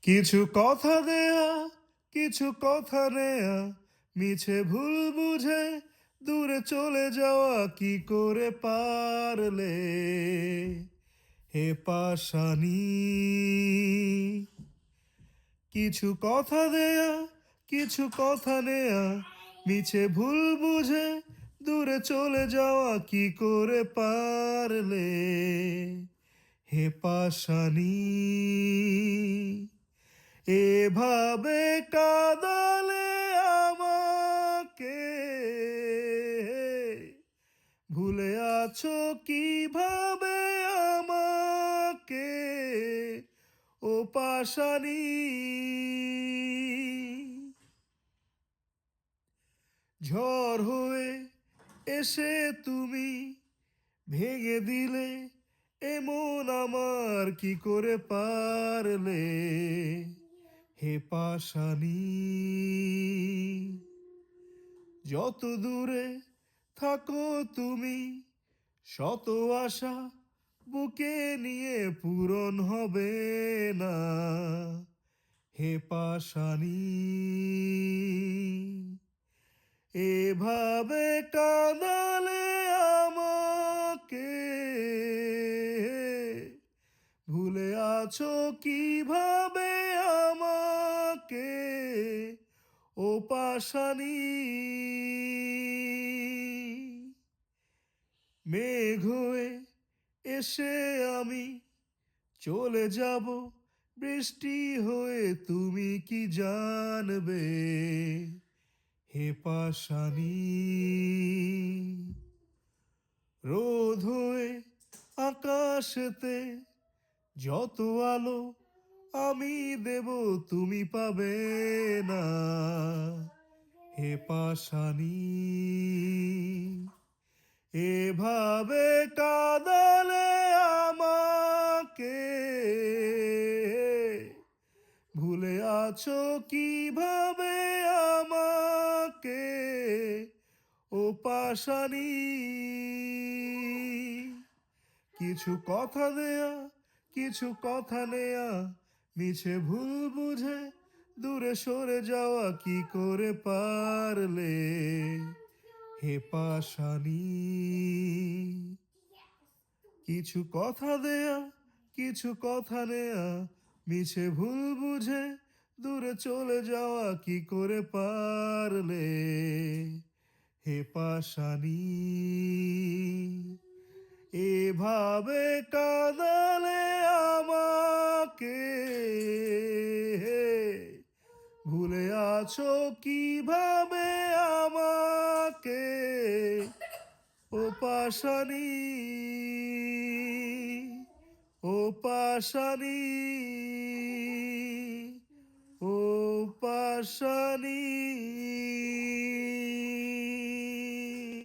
কিছু কথা দেয়া, কিছু কথা নেয়া, মিছে ভুল বুঝে দূরে চলে যাওয়া কি করে পারলে হে পাশানি। কিছু কথা দেয়া, কিছু কথা নেয়া, মিছে ভুল বুঝে দূরে চলে যাওয়া কি করে পারলে হে পাশানি। এভাবে কাঁদালে আমাকে, ভুলে আছো কিভাবে আমাকে ও পাশানি। ঝড় হয়ে এসে তুমি ভেঙে দিলে এমন আমার কি করে পারলে হে পাশানি। যত দূরে থাকো তুমি, শত আশা বুকে নিয়ে পূরণ হবে না হে পাশানি। এভাবে কাঁদালে আমাকে, ভুলে আছো কিভাবে আমাকে ও পাশানি। মেঘ হয়ে এসে আমি চলে যাব, বৃষ্টি হয়ে তুমি কি জানবে হে পাশানি। রোদ হয়ে আকাশেতে যত আলো আমি দেব তুমি পাবে না হে পাশানি। এভাবে কাঁদালে আমাকে, ভুলে আছো কিভাবে আমাকে ও পাশানি। কিছু কথা দেয়া, কিছু কথা নেয়া, মিছে ভুল বুঝে দূরে সরে যাওয়া কি করে পারলে হে পাশানি। কিছু কথা দেয়া, কিছু কথা নেয়া, মিছে ভুল বুঝে দূরে চলে যাওয়া কি করে পারলে হে পাশানি। এভাবে কাঁদালে আমাকে, ভুলে আছো কিভাবে আমাকে ও পাশানি, ও পাশানি, ও পাশানি।